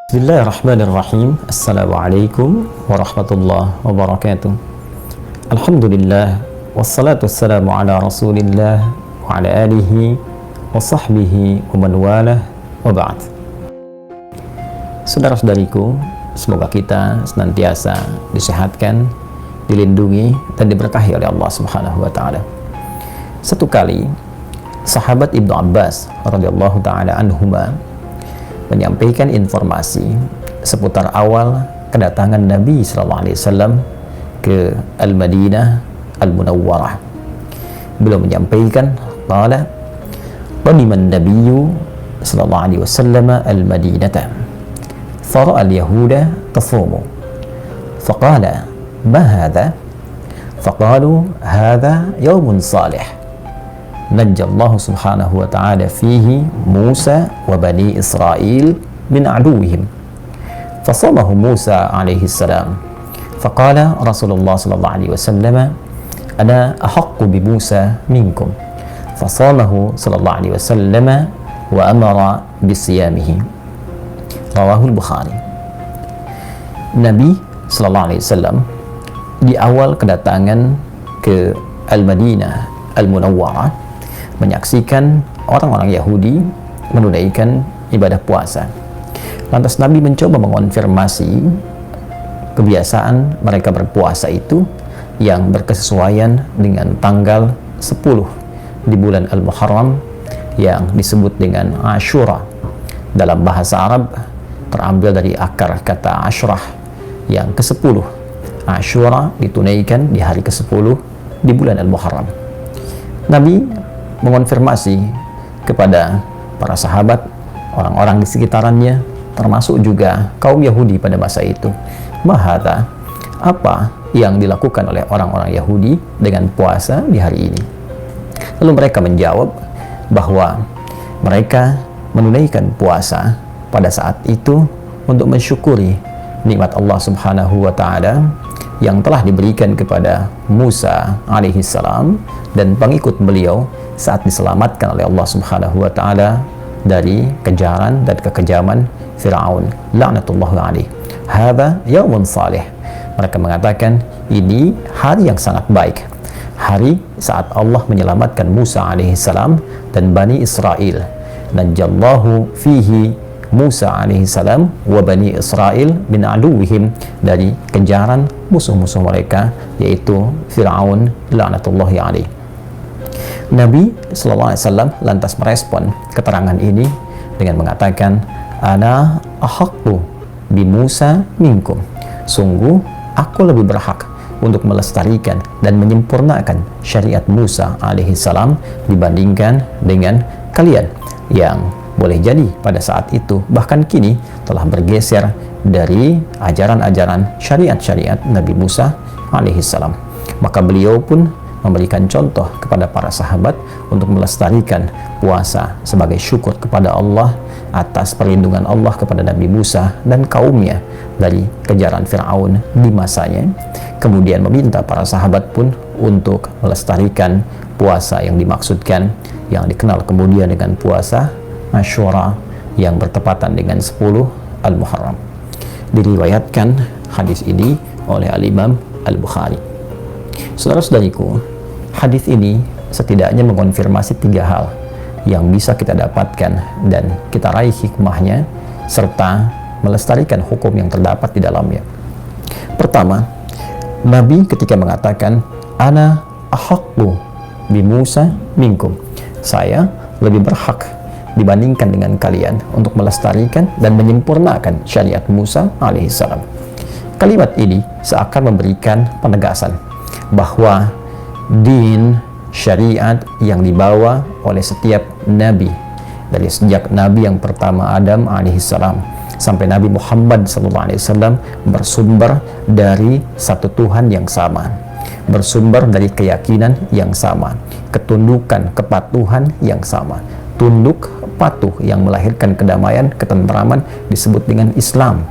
Bismillahirrahmanirrahim. Assalamualaikum warahmatullahi wabarakatuh. Alhamdulillah, wassalatu wassalamu ala rasulillah wa ala alihi wa sahbihi wa man walah wa ba'd. Saudara-saudariku, semoga kita senantiasa disehatkan, dilindungi dan diberkahi oleh Allah Subhanahu wa taala. Satu kali sahabat Ibnu Abbas radhiyallahu taala anhuma menyampaikan informasi seputar awal kedatangan Nabi sallallahu alaihi wasallam ke Al-Madinah Al-Munawwarah. Beliau menyampaikan, qala qadima an-nabiyyu sallallahu alaihi wasallam al-Madinata fara'a al-yahuda tasumu faqala ma hadha faqalu hadha yawmun salih najjallahu subhanahu wa ta'ala fihi Musa wa bani Israel min aduwihim fasamahu Musa alaihi salam faqala Rasulullah sallallahu alaihi wasallam ana ahaqqu bi Musa minkum fasamahu sallallahu alaihi wasallam wa amara bisiyamihi. Rawahul Bukhari. Nabi sallallahu alaihi wasallam di awal kedatangan ke Al-Madinah Al-Munawwarah menyaksikan orang-orang Yahudi menunaikan ibadah puasa. Lantas Nabi mencoba mengonfirmasi kebiasaan mereka berpuasa itu yang berkesesuaian dengan tanggal 10 di bulan Al-Muharram yang disebut dengan Ashura. Dalam bahasa Arab terambil dari akar kata Ashrah yang ke-10. Ashura ditunaikan di hari ke-10 di bulan Al-Muharram. Nabi mengonfirmasi kepada para sahabat, orang-orang di sekitarannya, termasuk juga kaum Yahudi pada masa itu, mahata, apa yang dilakukan oleh orang-orang Yahudi dengan puasa di hari ini. Lalu mereka menjawab bahwa mereka menunaikan puasa pada saat itu untuk mensyukuri nikmat Allah Subhanahu wa taala yang telah diberikan kepada Musa alaihi salam dan pengikut beliau saat diselamatkan oleh Allah Subhanahu wa taala dari kejaran dan kekejaman Firaun laknatullahi alaihi. Hadza yaumun salih. Mereka mengatakan ini hari yang sangat baik. Hari saat Allah menyelamatkan Musa alaihi salam dan Bani Israel. Najjallahu fihi Musa alaihi salam wa Bani Israel min aduwihim, dari kejaran musuh-musuh mereka yaitu Firaun laknatullahi alaihi. Nabi sallallahu alaihi wasallam lantas merespon keterangan ini dengan mengatakan, ana ahaqqu bi Musa minkum. Sungguh aku lebih berhak untuk melestarikan dan menyempurnakan syariat Musa alaihi salam dibandingkan dengan kalian yang boleh jadi pada saat itu bahkan kini telah bergeser dari ajaran-ajaran syariat-syariat Nabi Musa alaihi salam. Maka beliau pun memberikan contoh kepada para sahabat untuk melestarikan puasa sebagai syukur kepada Allah atas perlindungan Allah kepada Nabi Musa dan kaumnya dari kejaran Firaun di masanya. Kemudian meminta para sahabat pun untuk melestarikan puasa yang dimaksudkan, yang dikenal kemudian dengan puasa Ashura yang bertepatan dengan 10 Al-Muharram. Diriwayatkan hadis ini oleh Al-Imam Al-Bukhari. Saudara-saudariku, hadis ini setidaknya mengonfirmasi 3 hal yang bisa kita dapatkan dan kita raih hikmahnya serta melestarikan hukum yang terdapat di dalamnya. Pertama, Nabi ketika mengatakan ana ahaqqu bi Musa minkum, saya lebih berhak dibandingkan dengan kalian untuk melestarikan dan menyempurnakan syariat Musa alaihissalam. Kalimat ini seakan memberikan penegasan bahwa din syariat yang dibawa oleh setiap nabi dari sejak nabi yang pertama Adam alaihissalam sampai Nabi Muhammad SAW bersumber dari satu Tuhan yang sama, bersumber dari keyakinan yang sama, ketundukan kepatuhan yang sama. Tunduk patuh yang melahirkan kedamaian, ketentraman disebut dengan Islam.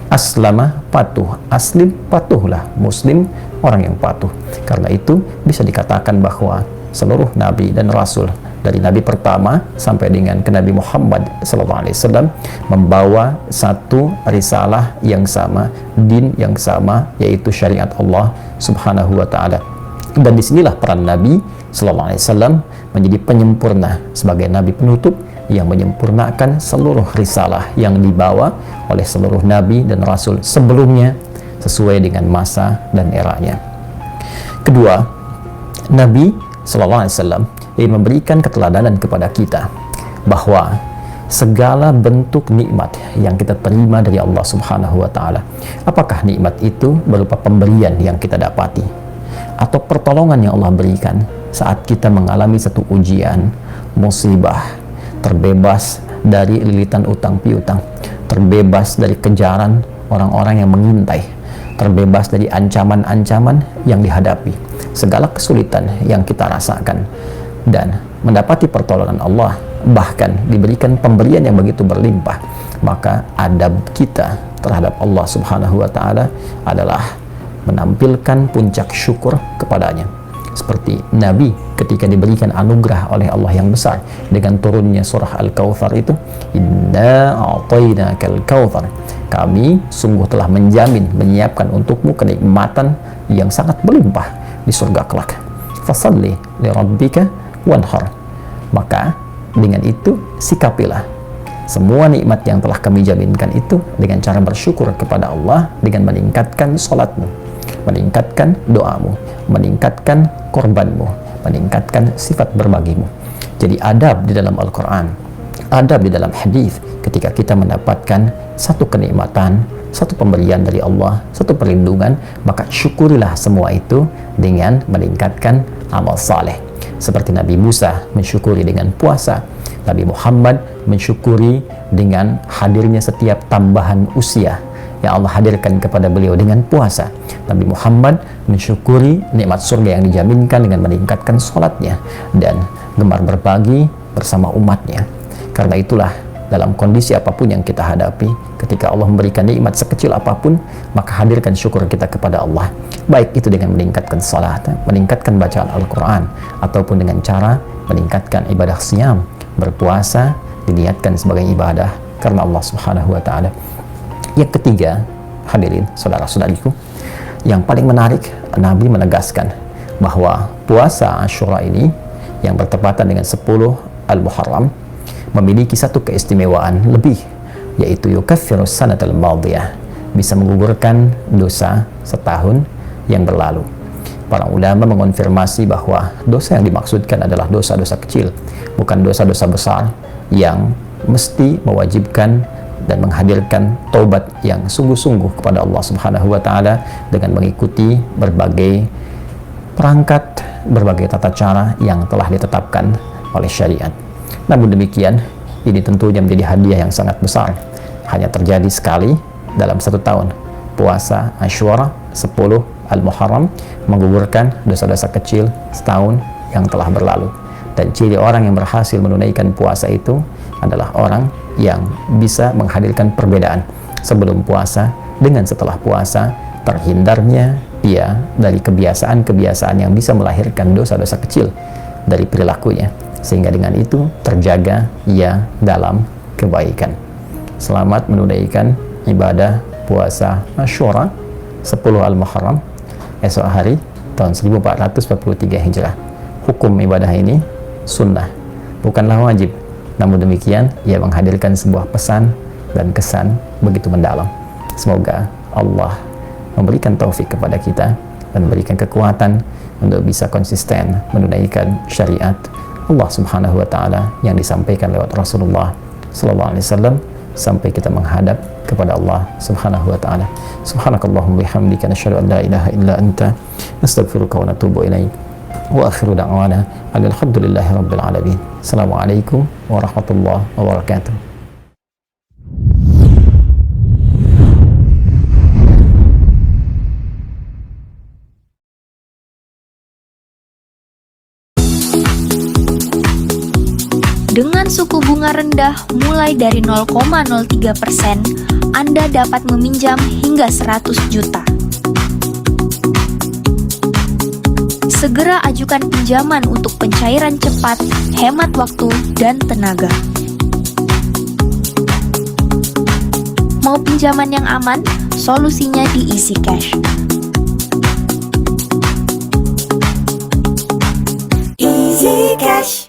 Aslama patuh, aslim patuhlah, muslim orang yang patuh. Karena itu bisa dikatakan bahwa seluruh nabi dan rasul dari Nabi pertama sampai dengan ke Nabi Muhammad SAW membawa satu risalah yang sama, din yang sama, yaitu syariat Allah Subhanahu wa Ta'ala. Dan disinilah peran Nabi SAW menjadi penyempurna sebagai Nabi penutup yang menyempurnakan seluruh risalah yang dibawa oleh seluruh Nabi dan Rasul sebelumnya sesuai dengan masa dan eranya. Kedua, Nabi SAW ingin memberikan keteladanan kepada kita bahwa segala bentuk nikmat yang kita terima dari Allah Subhanahu wa Ta'ala, apakah nikmat itu berupa pemberian yang kita dapati atau pertolongan yang Allah berikan saat kita mengalami satu ujian, musibah, terbebas dari lilitan utang piutang, terbebas dari kejaran orang-orang yang mengintai, terbebas dari ancaman-ancaman yang dihadapi, segala kesulitan yang kita rasakan, dan mendapati pertolongan Allah, bahkan diberikan pemberian yang begitu berlimpah, maka adab kita terhadap Allah Subhanahu wa Ta'ala adalah menampilkan puncak syukur kepadanya. Seperti Nabi ketika diberikan anugerah oleh Allah yang besar dengan turunnya surah Al-Kautsar itu, inna a'tainakal kautsar, kami sungguh telah menjamin, menyiapkan untukmu kenikmatan yang sangat berlimpah di surga kelak. Fasalli li rabbika wanhar, maka dengan itu sikapilah semua nikmat yang telah kami jaminkan itu dengan cara bersyukur kepada Allah dengan meningkatkan salatmu, meningkatkan doamu, meningkatkan korbanmu, meningkatkan sifat berbagimu. Jadi adab di dalam Al-Quran, adab di dalam hadis, ketika kita mendapatkan satu kenikmatan, satu pemberian dari Allah, satu perlindungan, maka syukurilah semua itu dengan meningkatkan amal saleh. Seperti Nabi Musa mensyukuri dengan puasa, Nabi Muhammad mensyukuri dengan hadirnya setiap tambahan usia yang Allah hadirkan kepada beliau dengan puasa. Nabi Muhammad mensyukuri nikmat surga yang dijaminkan dengan meningkatkan sholatnya dan gemar berbagi bersama umatnya. Karena itulah dalam kondisi apapun yang kita hadapi, ketika Allah memberikan nikmat sekecil apapun, maka hadirkan syukur kita kepada Allah, baik itu dengan meningkatkan salat, meningkatkan bacaan Al-Quran, ataupun dengan cara meningkatkan ibadah siyam, berpuasa diniatkan sebagai ibadah karena Allah Subhanahu wa Ta'ala. Yang ketiga, hadirin saudara-saudariku, yang paling menarik, Nabi menegaskan bahwa puasa Asyura ini yang bertepatan dengan 10 Al-Muharram memiliki satu keistimewaan lebih, yaitu yukaffirus sanatal madiyah, bisa menggugurkan dosa setahun yang berlalu. Para ulama mengonfirmasi bahwa dosa yang dimaksudkan adalah dosa-dosa kecil, bukan dosa-dosa besar yang mesti mewajibkan dan menghadirkan taubat yang sungguh-sungguh kepada Allah Subhanahu wa Ta'ala dengan mengikuti berbagai perangkat, berbagai tata cara yang telah ditetapkan oleh syariat. Namun demikian, ini tentunya menjadi hadiah yang sangat besar. Hanya terjadi sekali dalam satu tahun. Puasa Asyura 10 Al-Muharram menggugurkan dosa-dosa kecil setahun yang telah berlalu. Dan ciri orang yang berhasil menunaikan puasa itu adalah orang yang bisa menghadirkan perbedaan sebelum puasa dengan setelah puasa, terhindarnya dia dari kebiasaan-kebiasaan yang bisa melahirkan dosa-dosa kecil dari perilakunya, sehingga dengan itu terjaga ia dalam kebaikan. Selamat menunaikan ibadah puasa Asyura 10 Al-Muharram esok hari tahun 1443 Hijrah. Hukum ibadah ini sunnah, bukanlah wajib. Namun demikian, ia menghadirkan sebuah pesan dan kesan begitu mendalam. Semoga Allah memberikan taufik kepada kita dan memberikan kekuatan untuk bisa konsisten menunaikan syariat Allah Subhanahu wa Ta'ala yang disampaikan lewat Rasulullah sallallahu alaihi wasallam sampai kita menghadap kepada Allah Subhanahu wa Ta'ala. Subhanakallahumma bihamdika nasyhadu an la ilaha illa anta nastaghfiruka wa natubu ilaik. Wa akhiru da'wana alhamdulillahi rabbil alamin. Assalamualaikum warahmatullahi wabarakatuh. Dengan suku bunga rendah mulai dari 0,03%, Anda dapat meminjam hingga 100 juta. Segera ajukan pinjaman untuk pencairan cepat, hemat waktu, dan tenaga. Mau pinjaman yang aman? Solusinya di Easy Cash. Easy Cash.